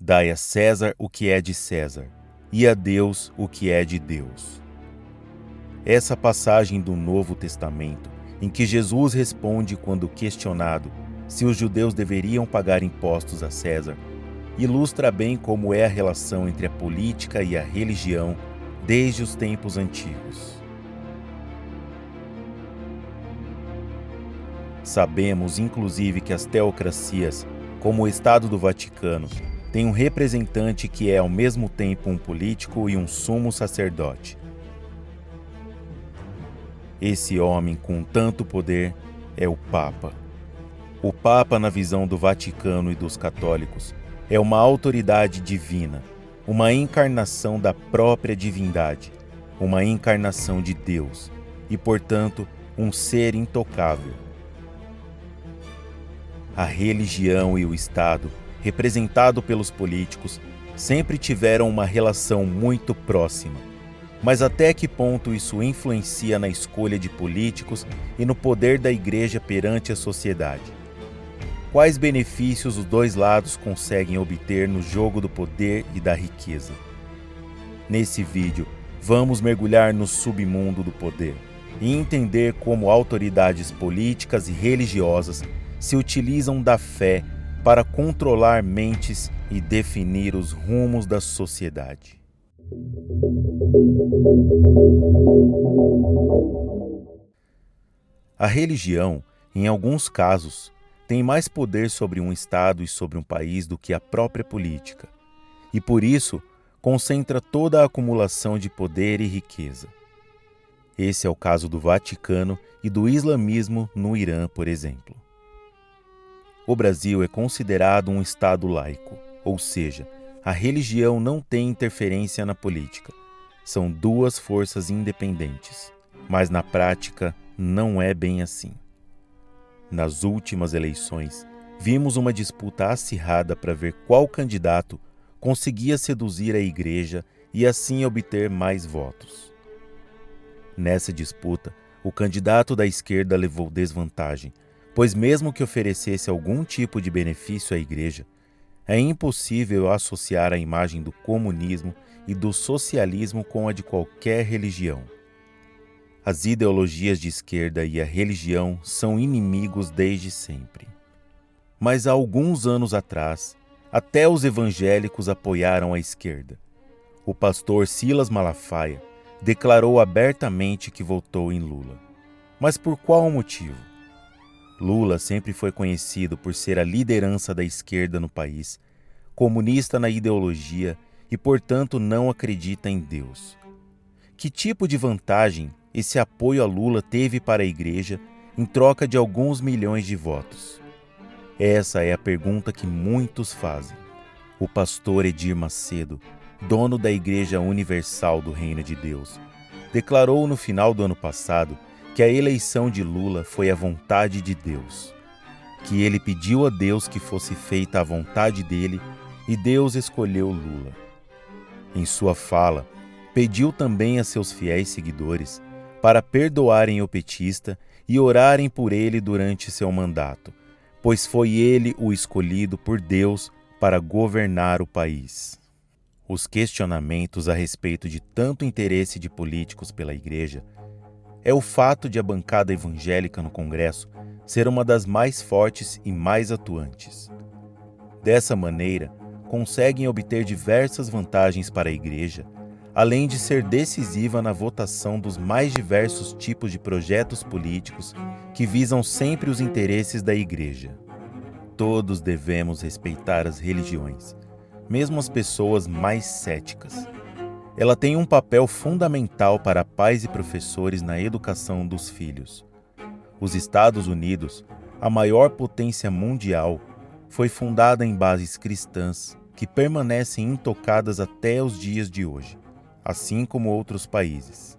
Dai a César o que é de César, e a Deus o que é de Deus. Essa passagem do Novo Testamento, em que Jesus responde quando questionado se os judeus deveriam pagar impostos a César, ilustra bem como é a relação entre a política e a religião desde os tempos antigos. Sabemos, inclusive, que as teocracias, como o Estado do Vaticano, têm um representante que é ao mesmo tempo um político e um sumo sacerdote. Esse homem com tanto poder é o Papa. O Papa, na visão do Vaticano e dos católicos, é uma autoridade divina, uma encarnação da própria divindade, uma encarnação de Deus e, portanto, um ser intocável. A religião e o Estado, representado pelos políticos, sempre tiveram uma relação muito próxima. Mas até que ponto isso influencia na escolha de políticos e no poder da Igreja perante a sociedade? Quais benefícios os dois lados conseguem obter no jogo do poder e da riqueza? Nesse vídeo, vamos mergulhar no submundo do poder e entender como autoridades políticas e religiosas se utilizam da fé para controlar mentes e definir os rumos da sociedade. A religião, em alguns casos, tem mais poder sobre um Estado e sobre um país do que a própria política, e por isso concentra toda a acumulação de poder e riqueza. Esse é o caso do Vaticano e do islamismo no Irã, por exemplo. O Brasil é considerado um Estado laico, ou seja, a religião não tem interferência na política. São duas forças independentes, mas na prática não é bem assim. Nas últimas eleições, vimos uma disputa acirrada para ver qual candidato conseguia seduzir a Igreja e assim obter mais votos. Nessa disputa, o candidato da esquerda levou desvantagem, pois mesmo que oferecesse algum tipo de benefício à Igreja, é impossível associar a imagem do comunismo e do socialismo com a de qualquer religião. As ideologias de esquerda e a religião são inimigos desde sempre. Mas há alguns anos atrás, até os evangélicos apoiaram a esquerda. O pastor Silas Malafaia declarou abertamente que votou em Lula. Mas por qual motivo? Lula sempre foi conhecido por ser a liderança da esquerda no país, comunista na ideologia e, portanto, não acredita em Deus. Que tipo de vantagem esse apoio a Lula teve para a Igreja em troca de alguns milhões de votos? Essa é a pergunta que muitos fazem. O pastor Edir Macedo, dono da Igreja Universal do Reino de Deus, declarou no final do ano passado que a eleição de Lula foi a vontade de Deus, que ele pediu a Deus que fosse feita a vontade dele e Deus escolheu Lula. Em sua fala, pediu também a seus fiéis seguidores para perdoarem o petista e orarem por ele durante seu mandato, pois foi ele o escolhido por Deus para governar o país. Os questionamentos a respeito de tanto interesse de políticos pela Igreja é o fato de a bancada evangélica no Congresso ser uma das mais fortes e mais atuantes. Dessa maneira, conseguem obter diversas vantagens para a Igreja, além de ser decisiva na votação dos mais diversos tipos de projetos políticos que visam sempre os interesses da Igreja. Todos devemos respeitar as religiões, mesmo as pessoas mais céticas. Ela tem um papel fundamental para pais e professores na educação dos filhos. Os Estados Unidos, a maior potência mundial, foi fundada em bases cristãs que permanecem intocadas até os dias de hoje, assim como outros países.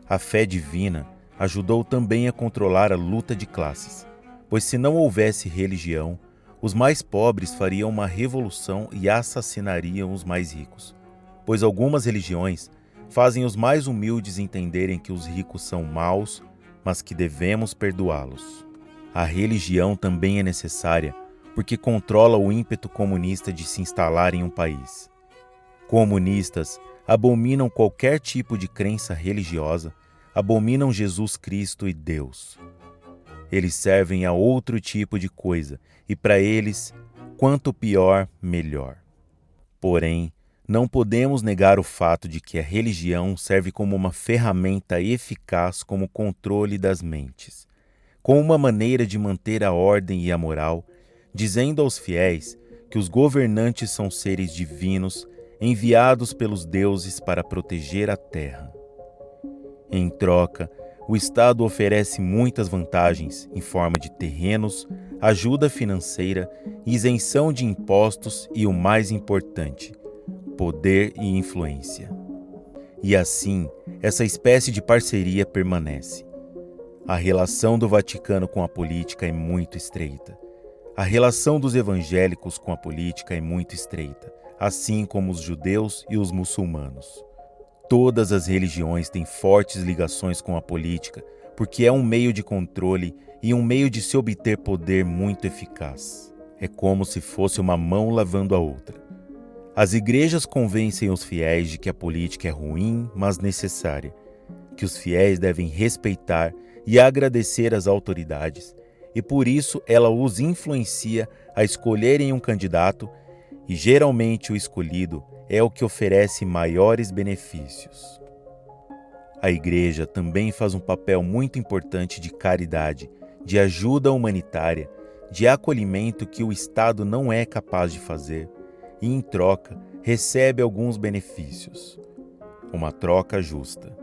A fé divina ajudou também a controlar a luta de classes, pois se não houvesse religião, os mais pobres fariam uma revolução e assassinariam os mais ricos, pois algumas religiões fazem os mais humildes entenderem que os ricos são maus, mas que devemos perdoá-los. A religião também é necessária porque controla o ímpeto comunista de se instalar em um país. Comunistas abominam qualquer tipo de crença religiosa, abominam Jesus Cristo e Deus. Eles servem a outro tipo de coisa, e para eles, quanto pior, melhor. Porém, não podemos negar o fato de que a religião serve como uma ferramenta eficaz como controle das mentes, como uma maneira de manter a ordem e a moral, dizendo aos fiéis que os governantes são seres divinos enviados pelos deuses para proteger a terra. Em troca, o Estado oferece muitas vantagens em forma de terrenos, ajuda financeira, isenção de impostos e, o mais importante, poder e influência. E assim, essa espécie de parceria permanece. A relação do Vaticano com a política é muito estreita. A relação dos evangélicos com a política é muito estreita, assim como os judeus e os muçulmanos. Todas as religiões têm fortes ligações com a política, porque é um meio de controle e um meio de se obter poder muito eficaz. É como se fosse uma mão lavando a outra. As igrejas convencem os fiéis de que a política é ruim, mas necessária, que os fiéis devem respeitar e agradecer às autoridades, e por isso ela os influencia a escolherem um candidato, e geralmente o escolhido é o que oferece maiores benefícios. A igreja também faz um papel muito importante de caridade, de ajuda humanitária, de acolhimento que o Estado não é capaz de fazer, e em troca recebe alguns benefícios. Uma troca justa.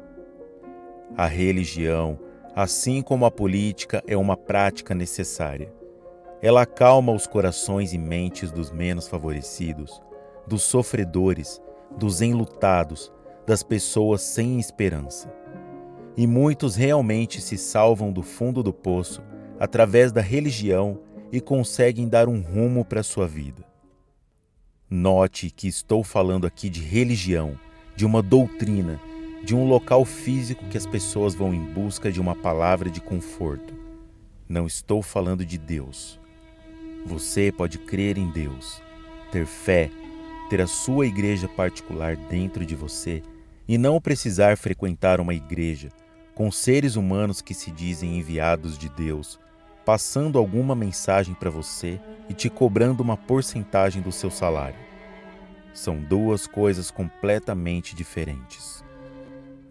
A religião, assim como a política, é uma prática necessária. Ela acalma os corações e mentes dos menos favorecidos, dos sofredores, dos enlutados, das pessoas sem esperança. E muitos realmente se salvam do fundo do poço através da religião e conseguem dar um rumo para a sua vida. Note que estou falando aqui de religião, de uma doutrina, de um local físico que as pessoas vão em busca de uma palavra de conforto. Não estou falando de Deus. Você pode crer em Deus, ter fé, ter a sua igreja particular dentro de você e não precisar frequentar uma igreja com seres humanos que se dizem enviados de Deus, passando alguma mensagem para você e te cobrando uma porcentagem do seu salário. São duas coisas completamente diferentes.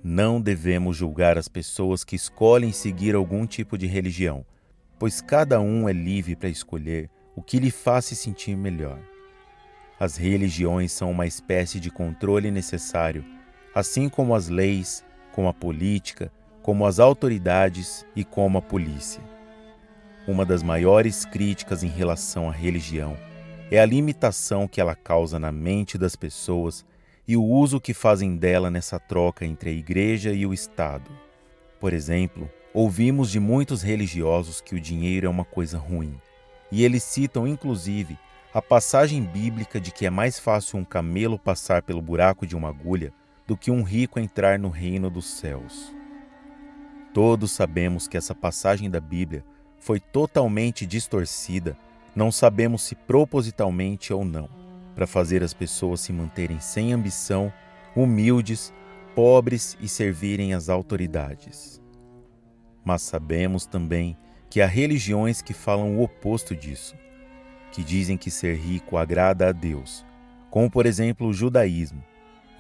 Não devemos julgar as pessoas que escolhem seguir algum tipo de religião, pois cada um é livre para escolher o que lhe faz se sentir melhor. As religiões são uma espécie de controle necessário, assim como as leis, como a política, como as autoridades e como a polícia. Uma das maiores críticas em relação à religião é a limitação que ela causa na mente das pessoas e o uso que fazem dela nessa troca entre a igreja e o Estado. Por exemplo, ouvimos de muitos religiosos que o dinheiro é uma coisa ruim, e eles citam inclusive a passagem bíblica de que é mais fácil um camelo passar pelo buraco de uma agulha do que um rico entrar no reino dos céus. Todos sabemos que essa passagem da Bíblia foi totalmente distorcida, não sabemos se propositalmente ou não, para fazer as pessoas se manterem sem ambição, humildes, pobres e servirem às autoridades. Mas sabemos também que há religiões que falam o oposto disso, que dizem que ser rico agrada a Deus, como por exemplo o judaísmo,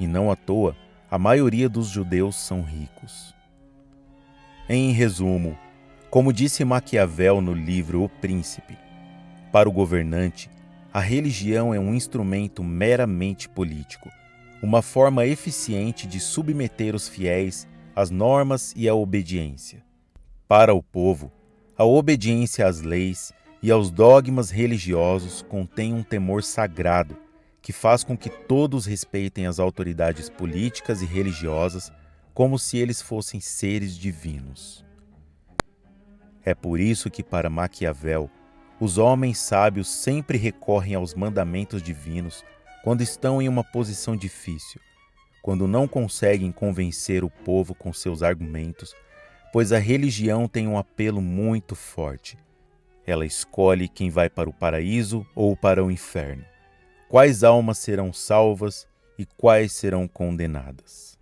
e não à toa, a maioria dos judeus são ricos. Em resumo, como disse Maquiavel no livro O Príncipe, para o governante, a religião é um instrumento meramente político, uma forma eficiente de submeter os fiéis às normas e à obediência. Para o povo, a obediência às leis e aos dogmas religiosos contém um temor sagrado que faz com que todos respeitem as autoridades políticas e religiosas como se eles fossem seres divinos. É por isso que, para Maquiavel, os homens sábios sempre recorrem aos mandamentos divinos quando estão em uma posição difícil, quando não conseguem convencer o povo com seus argumentos, pois a religião tem um apelo muito forte. Ela escolhe quem vai para o paraíso ou para o inferno, quais almas serão salvas e quais serão condenadas.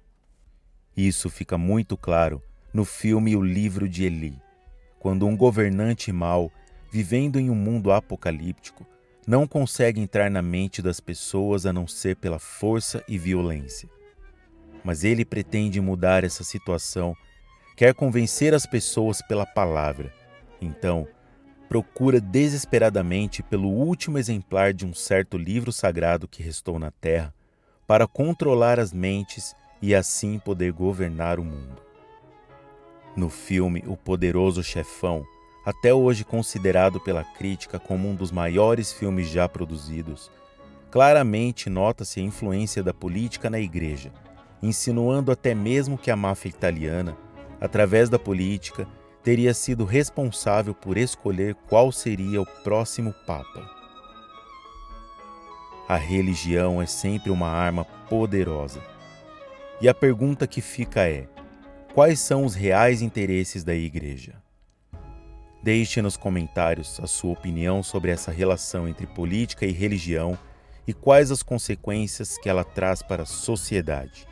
Isso fica muito claro no filme O Livro de Eli, quando um governante mau, vivendo em um mundo apocalíptico, não consegue entrar na mente das pessoas a não ser pela força e violência. Mas ele pretende mudar essa situação, quer convencer as pessoas pela palavra. Então, procura desesperadamente pelo último exemplar de um certo livro sagrado que restou na Terra, para controlar as mentes e assim poder governar o mundo. No filme O Poderoso Chefão, até hoje considerado pela crítica como um dos maiores filmes já produzidos, claramente nota-se a influência da política na igreja, insinuando até mesmo que a máfia italiana, através da política, teria sido responsável por escolher qual seria o próximo Papa. A religião é sempre uma arma poderosa. E a pergunta que fica é: quais são os reais interesses da igreja? Deixe nos comentários a sua opinião sobre essa relação entre política e religião e quais as consequências que ela traz para a sociedade.